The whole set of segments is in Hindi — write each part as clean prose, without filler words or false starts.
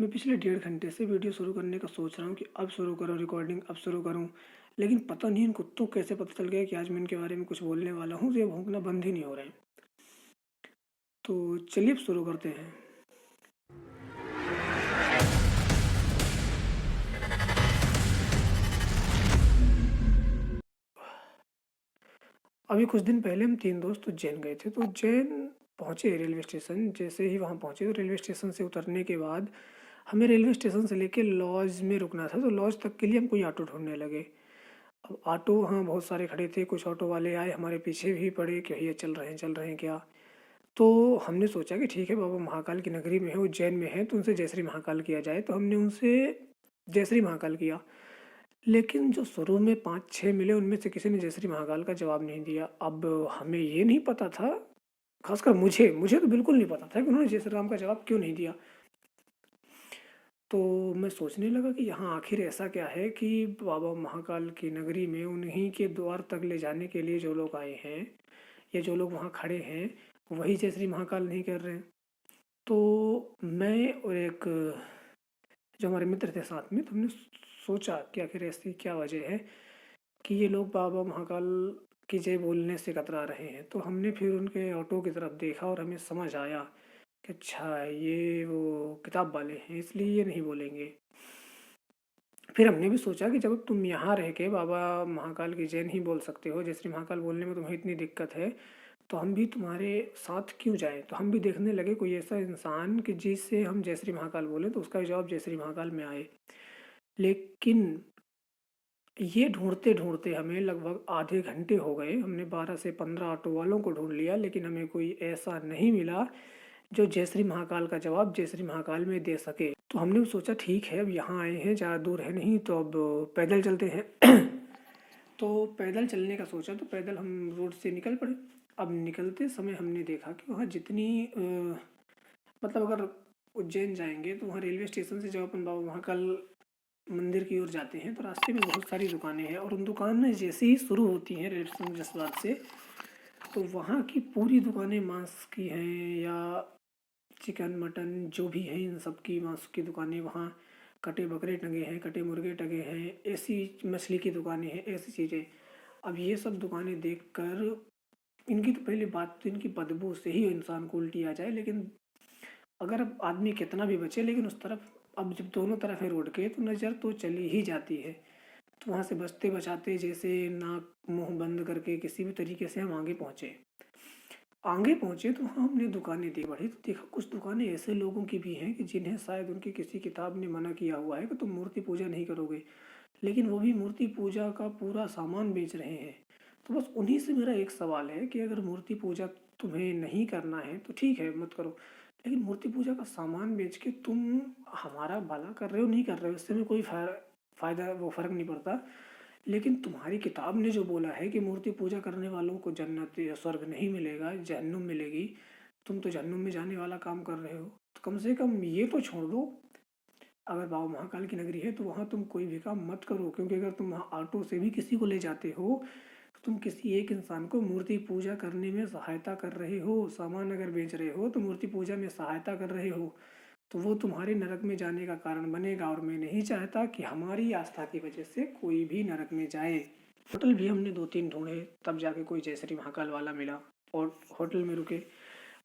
मैं पिछले 1.5 घंटे से वीडियो शुरू करने का सोच रहा हूँ कि अब शुरू करूँ रिकॉर्डिंग, अब शुरू करूँ। लेकिन पता नहीं इन कुत्तों को कैसे पता चल गया कि आज मैं इनके बारे में कुछ बोलने वाला हूँ, तो ये भौंकना बंद ही नहीं हो रहे हैं। तो चलिए अब शुरू करते हैं। अभी कुछ दिन पहले हम 3 दोस्त उज्जैन गए थे। तो उज्जैन पहुँचे रेलवे स्टेशन, जैसे ही वहाँ पहुँचे तो रेलवे स्टेशन से उतरने के बाद हमें रेलवे स्टेशन से लेके लॉज में रुकना था। तो लॉज तक के लिए हम कोई ऑटो ढूँढने लगे। अब ऑटो हाँ, बहुत सारे खड़े थे। कुछ ऑटो वाले आए, हमारे पीछे भी पड़े कि भैया चल रहे हैं क्या? तो हमने सोचा कि ठीक है, बाबा महाकाल की नगरी में है, उज्जैन में है, तो उनसे जय श्री महाकाल किया जाए। तो हमने उनसे जय श्री महाकाल किया। लेकिन जो शुरू में 5-6 मिले, उनमें से किसी ने जय श्री महाकाल का जवाब नहीं दिया। अब हमें ये नहीं पता था, खासकर मुझे मुझे तो बिल्कुल नहीं पता था कि उन्होंने जय श्री राम का जवाब क्यों नहीं दिया। तो मैं सोचने लगा कि यहाँ आखिर ऐसा क्या है कि बाबा महाकाल की नगरी में उन्हीं के द्वार तक ले जाने के लिए जो लोग आए हैं या जो लोग वहाँ खड़े हैं, वही जय श्री महाकाल नहीं कर रहे हैं। तो मैं और एक जो हमारे मित्र थे साथ में, तो हमने सोचा कि आखिर ऐसी क्या वजह है कि ये लोग बाबा महाकाल की जय बोलने से कतरा रहे हैं। तो हमने फिर उनके ऑटो की तरफ देखा और हमें समझ आया कि अच्छा, ये वो किताब वाले हैं, इसलिए ये नहीं बोलेंगे। फिर हमने भी सोचा कि जब तुम यहाँ रह के बाबा महाकाल की जय नहीं बोल सकते हो, जय श्री महाकाल बोलने में तुम्हें इतनी दिक्कत है, तो हम भी तुम्हारे साथ क्यों जाएं। तो हम भी देखने लगे कोई ऐसा इंसान कि जिससे हम जय श्री महाकाल बोले तो उसका जवाब जय श्री महाकाल में आए। लेकिन ये ढूंढते ढूंढते हमें लगभग आधे घंटे हो गए। हमने 12 से 15 ऑटो वालों को ढूंढ लिया, लेकिन हमें कोई ऐसा नहीं मिला जो जय श्री महाकाल का जवाब जय श्री महाकाल में दे सके। तो हमने भी सोचा ठीक है, अब यहाँ आए हैं, ज़्यादा दूर है नहीं, तो अब पैदल चलते हैं। तो पैदल चलने का सोचा, तो पैदल हम रोड से निकल पड़े। अब निकलते समय हमने देखा कि वहाँ जितनी मतलब अगर उज्जैन जाएंगे तो वहाँ रेलवे स्टेशन से जब अपन बाबा महाकाल मंदिर की ओर जाते हैं तो रास्ते में बहुत सारी दुकानें हैं, और उन दुकानें जैसे ही शुरू होती हैं रेलवे स्टेशन जसवाद से, तो वहाँ की पूरी दुकानें मांस की हैं या चिकन मटन जो भी है, इन सब की मांस की दुकानें। वहाँ कटे बकरे टंगे हैं, कटे मुर्गे टंगे हैं, ऐसी मछली की दुकानें हैं, ऐसी चीज़ें। अब ये सब दुकानें देखकर इनकी तो पहली बात तो इनकी बदबू से ही इंसान को उल्टी आ जाए। लेकिन अगर अब आदमी कितना भी बचे, लेकिन उस तरफ अब जब दोनों तरफ है रोड के, तो नज़र तो चली ही जाती है। तो वहाँ से बचते बचाते जैसे नाक मुंह बंद करके किसी भी तरीके से हम आगे पहुँचे तो वहाँ हमने दुकानें देख बढ़ी, तो देखा कुछ दुकानें ऐसे लोगों की भी हैं कि जिन्हें शायद उनकी किसी किताब ने मना किया हुआ है कि तुम मूर्ति पूजा नहीं करोगे, लेकिन वो भी मूर्ति पूजा का पूरा सामान बेच रहे हैं। तो बस उन्हीं से मेरा एक सवाल है कि अगर मूर्ति पूजा तुम्हें नहीं करना है तो ठीक है, मत करो, लेकिन मूर्ति पूजा का सामान बेच के तुम हमारा भला कर रहे हो नहीं कर रहे हो, इससे हमें कोई फ़ायदा वो फ़र्क नहीं पड़ता। लेकिन तुम्हारी किताब ने जो बोला है कि मूर्ति पूजा करने वालों को जन्नत या स्वर्ग नहीं मिलेगा, जहन्नुम मिलेगी, तुम तो जहन्नुम में जाने वाला काम कर रहे हो। तो कम से कम ये तो छोड़ दो। अगर बाबा महाकाल की नगरी है तो वहाँ तुम कोई भी काम मत करो, क्योंकि अगर तुम वहाँ ऑटो से भी किसी को ले जाते हो तो तुम किसी एक इंसान को मूर्ति पूजा करने में सहायता कर रहे हो। सामान अगर बेच रहे हो तो मूर्ति पूजा में सहायता कर रहे हो, तो वो तुम्हारे नरक में जाने का कारण बनेगा। और मैं नहीं चाहता कि हमारी आस्था की वजह से कोई भी नरक में जाए। होटल भी हमने 2-3 ढूंढे, तब जाके कोई जय श्री महाकाल वाला मिला और होटल में रुके।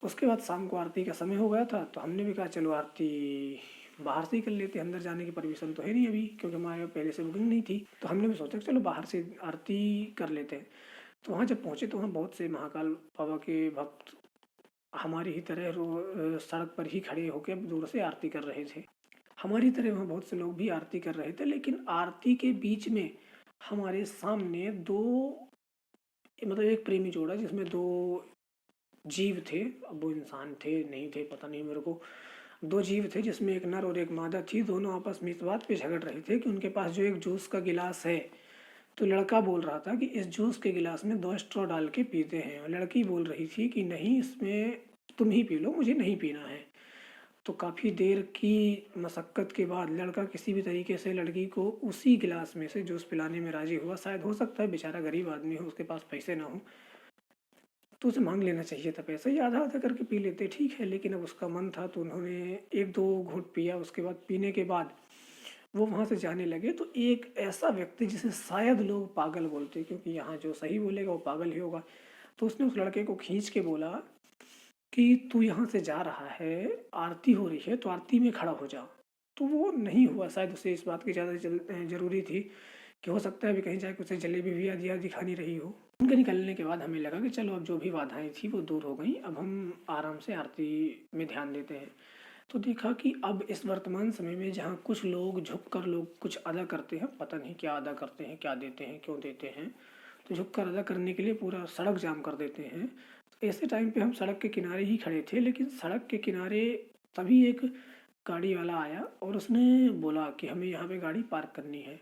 उसके बाद शाम को आरती का समय हो गया था, तो हमने भी कहा चलो आरती बाहर से ही कर लेते, अंदर जाने की परमिशन तो है नहीं अभी, क्योंकि हमारे पहले से बुकिंग नहीं थी। तो हमने भी सोचा कि चलो बाहर से आरती कर लेते हैं। तो वहाँ जब पहुँचे तो वहाँ बहुत से महाकाल बाबा के भक्त हमारी ही तरह सड़क पर ही खड़े होकर दूर से आरती कर रहे थे। हमारी तरह वहाँ बहुत से लोग भी आरती कर रहे थे, लेकिन आरती के बीच में हमारे सामने दो, मतलब एक प्रेमी जोड़ा जिसमें दो जीव थे। अब वो इंसान थे नहीं थे पता नहीं मेरे को। दो जीव थे जिसमें एक नर और एक मादा थी। दोनों आपस में इस बात पे झगड़ रहे थे कि उनके पास जो एक जूस का गिलास है, तो लड़का बोल रहा था कि इस जूस के गिलास में 2 स्ट्रॉ डाल के पीते हैं, और लड़की बोल रही थी कि नहीं, इसमें तुम ही पी लो, मुझे नहीं पीना है। तो काफ़ी देर की मशक्क़त के बाद लड़का किसी भी तरीके से लड़की को उसी गिलास में से जूस पिलाने में राज़ी हुआ। शायद हो सकता है बेचारा गरीब आदमी हो, उसके पास पैसे ना हो। तो उसे मांग लेना चाहिए था पैसा, या आधा आधा करके पी लेते, ठीक है। लेकिन अब उसका मन था तो उन्होंने एक दो घूंट पिया। उसके बाद पीने के बाद वो वहाँ से जाने लगे। तो एक ऐसा व्यक्ति जिसे शायद लोग पागल बोलते, क्योंकि यहाँ जो सही बोलेगा वो पागल ही होगा, तो उसने उस लड़के को खींच के बोला कि तू यहाँ से जा रहा है, आरती हो रही है तो आरती में खड़ा हो जा। तो वो नहीं हुआ, शायद उसे इस बात की ज़्यादा ज़रूरी थी कि हो सकता है अभी कहीं जाके उसे जलेबी भी याद याद दिखानी रही हो। उनके निकलने के बाद हमें लगा कि चलो अब जो भी बाधाएं थी वो दूर हो गई, अब हम आराम से आरती में ध्यान देते हैं। तो देखा कि अब इस वर्तमान समय में जहाँ कुछ लोग झुक कर लोग कुछ अदा करते हैं, पता नहीं क्या अदा करते हैं, क्या देते हैं, क्यों देते हैं, तो झुक कर अदा करने के लिए पूरा सड़क जाम कर देते हैं। तो ऐसे टाइम पे हम सड़क के किनारे ही खड़े थे, लेकिन सड़क के किनारे तभी एक गाड़ी वाला आया और उसने बोला कि हमें यहाँ पे गाड़ी पार्क करनी है।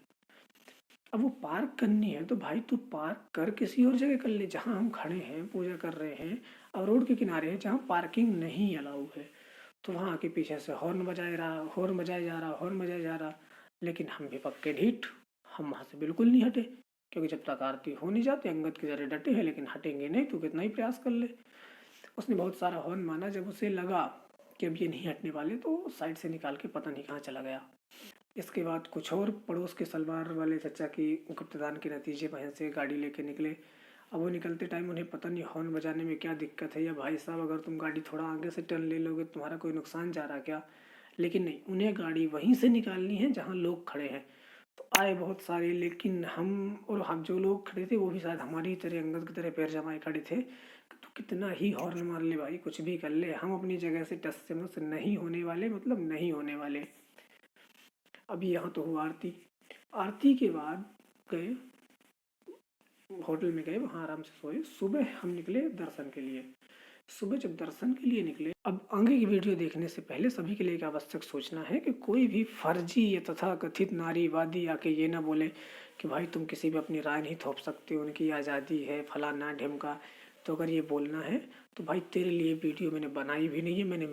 अब वो पार्क करनी है तो भाई तू पार्क कर किसी और जगह कर ले, जहाँ हम खड़े हैं पूजा कर रहे हैं और रोड के किनारे है जहाँ पार्किंग नहीं अलाउ है। तो वहाँ आके पीछे से हॉर्न बजाए रहा, हॉर्न बजाया जा रहा, हॉर्न बजाया जा रहा। लेकिन हम भी पक्के ढीठ, हम वहाँ से बिल्कुल नहीं हटे, क्योंकि जब तक आरती हो नहीं जाती अंगद की तरह डटे हैं, लेकिन हटेंगे नहीं, तू कितना ही प्रयास कर ले। उसने बहुत सारा हॉर्न माना, जब उसे लगा कि अब ये नहीं हटने वाले तो साइड से निकाल के पता नहीं कहाँ चला गया। इसके बाद कुछ और पड़ोस के सलवार वाले चचा की गुप्तदान के नतीजे वहाँ से गाड़ी लेके निकले। अब वो निकलते टाइम उन्हें पता नहीं हॉर्न बजाने में क्या दिक्कत है, या भाई साहब अगर तुम गाड़ी थोड़ा आगे से टर्न ले लोगे तुम्हारा कोई नुकसान जा रहा क्या। लेकिन नहीं, उन्हें गाड़ी वहीं से निकालनी है जहाँ लोग खड़े हैं। तो आए बहुत सारे, लेकिन हम जो लोग खड़े थे वो भी शायद हमारी तरह अंगद की तरह पैर जमाए खड़े थे। तो कितना ही हॉर्न मार ले भाई, कुछ भी कर ले, हम अपनी जगह से टस से मस नहीं होने वाले, मतलब नहीं होने वाले। अभी यहाँ तो हुआ आरती, आरती के बाद गए होटल में, गए वहाँ आराम से सोए। सुबह हम निकले दर्शन के लिए। सुबह जब दर्शन के लिए निकले, अब आगे की वीडियो देखने से पहले सभी के लिए एक आवश्यक सोचना है कि कोई भी फर्जी या तथा कथित नारीवादी आके ये ना बोले कि भाई तुम किसी भी अपनी राय नहीं थोप सकते, उनकी आज़ादी है, फलाना ढिमका। तो अगर ये बोलना है तो भाई तेरे लिए वीडियो मैंने बनाई भी नहीं है, मैंने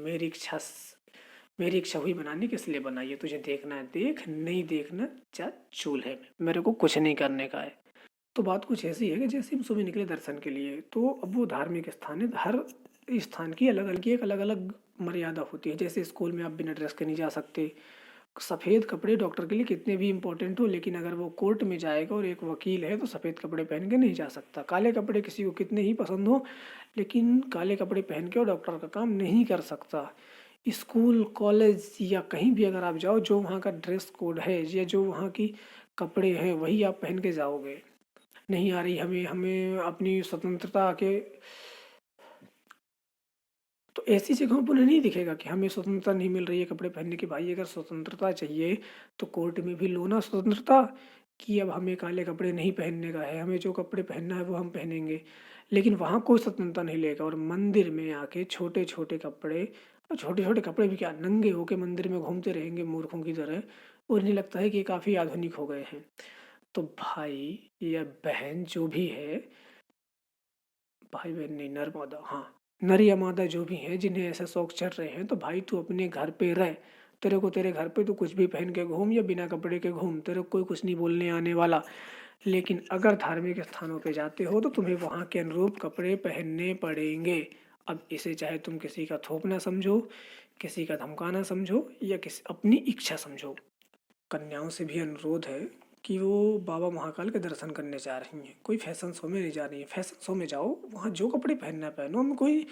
मेरी इच्छा हुई बनाने की, इसलिए बनाई है। तुझे देखना है देख, नहीं देखना जा चूल है, मेरे को कुछ नहीं करने का है। तो बात कुछ ऐसी है कि जैसे हम सुबह निकले दर्शन के लिए, तो अब वो धार्मिक स्थान है, हर स्थान की एक अलग अलग मर्यादा होती है। जैसे स्कूल में आप बिना ड्रेस के नहीं जा सकते, सफ़ेद कपड़े डॉक्टर के लिए कितने भी इम्पोर्टेंट हो, लेकिन अगर वो कोर्ट में जाएगा और एक वकील है तो सफ़ेद कपड़े पहन के नहीं जा सकता। काले कपड़े किसी को कितने ही पसंद हो, लेकिन काले कपड़े पहन के वो डॉक्टर का काम नहीं कर सकता। स्कूल कॉलेज या कहीं भी अगर आप जाओ, जो वहाँ का ड्रेस कोड है या जो वहाँ की कपड़े हैं वही आप पहन के जाओगे। नहीं आ रही हमें हमें अपनी स्वतंत्रता के, तो ऐसी जगहों पर उन्हें नहीं दिखेगा कि हमें स्वतंत्रता नहीं मिल रही है कपड़े पहनने की। भाई अगर स्वतंत्रता चाहिए तो कोर्ट में भी लो ना स्वतंत्रता, कि अब हमें काले कपड़े नहीं पहनने का है, हमें जो कपड़े पहनना है वो हम पहनेंगे। लेकिन वहाँ कोई स्वतंत्रता नहीं लेगा, और मंदिर में आके छोटे छोटे कपड़े, और छोटे छोटे कपड़े भी क्या, नंगे होके मंदिर में घूमते रहेंगे मूर्खों की तरह, और इन्हें लगता है कि ये काफ़ी आधुनिक हो गए हैं। तो भाई या बहन जो भी है, भाई बहन नहीं, नर मादा, हाँ नर या मादा जो भी हैं जिन्हें ऐसा शौक चढ़ रहे हैं, तो भाई तू अपने घर पे रह। तेरे को तेरे घर पे तू कुछ भी पहन के घूम या बिना कपड़े के घूम, तेरे को कोई कुछ नहीं बोलने आने वाला। लेकिन अगर धार्मिक स्थानों पे जाते हो तो तुम्हें वहाँ के अनुरूप कपड़े पहनने पड़ेंगे। अब इसे चाहे तुम किसी का थोपना समझो, किसी का धमकाना समझो, या किसी अपनी इच्छा समझो। कन्याओं से भी अनुरोध है कि वो बाबा महाकाल के दर्शन करने जा रही हैं, कोई फैशन शो में नहीं जा रही है। फैशन शो में जाओ, वहाँ जो कपड़े पहनना है पहनो, हमें कोई,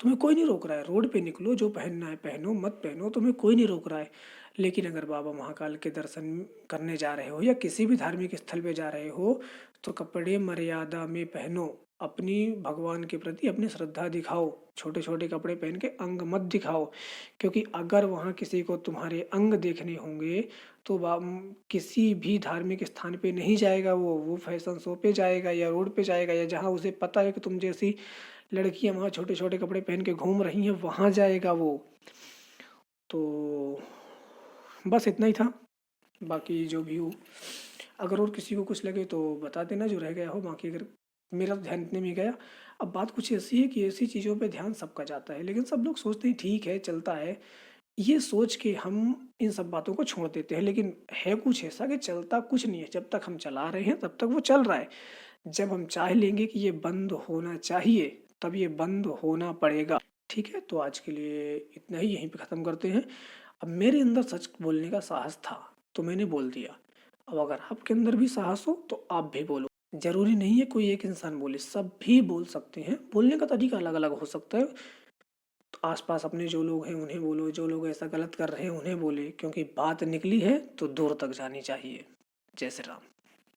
तुम्हें कोई नहीं रोक रहा है। रोड पे निकलो, जो पहनना है पहनो, मत पहनो, तुम्हें कोई नहीं रोक रहा है। लेकिन अगर बाबा महाकाल के दर्शन करने जा रहे हो या किसी भी धार्मिक स्थल पे जा रहे हो, तो कपड़े मर्यादा में पहनो। अपनी भगवान के प्रति अपनी श्रद्धा दिखाओ, छोटे छोटे कपड़े पहन के अंग मत दिखाओ। क्योंकि अगर वहाँ किसी को तुम्हारे अंग देखने होंगे तो किसी भी धार्मिक स्थान पे नहीं जाएगा, वो फैशन शो पे जाएगा या रोड पे जाएगा, या जहाँ उसे पता है कि तुम जैसी लड़कियां वहाँ छोटे छोटे कपड़े पहन के घूम रही हैं वहाँ जाएगा वो। तो बस इतना ही था, बाकी जो भी हो, अगर और किसी को कुछ लगे तो बता देना जो रह गया हो। बाकी अगर मेरा तो ध्यान इतने में ही गया। अब बात कुछ ऐसी है कि ऐसी चीज़ों पे ध्यान सबका जाता है, लेकिन सब लोग सोचते हैं ठीक है चलता है, ये सोच के हम इन सब बातों को छोड़ देते हैं। लेकिन है कुछ ऐसा कि चलता कुछ नहीं है, जब तक हम चला रहे हैं तब तक वो चल रहा है। जब हम चाह लेंगे कि ये बंद होना चाहिए तब ये बंद होना पड़ेगा। ठीक है, तो आज के लिए इतना ही, यहीं पे ख़त्म करते हैं। अब मेरे अंदर सच बोलने का साहस था तो मैंने बोल दिया। अब अगर आपके अंदर भी साहस हो तो आप भी बोलो। ज़रूरी नहीं है कोई एक इंसान बोले, सब भी बोल सकते हैं। बोलने का तरीका अलग अलग हो सकता है। तो आसपास अपने जो लोग हैं उन्हें बोलो, जो लोग ऐसा गलत कर रहे हैं उन्हें बोले, क्योंकि बात निकली है तो दूर तक जानी चाहिए। जय श्री राम।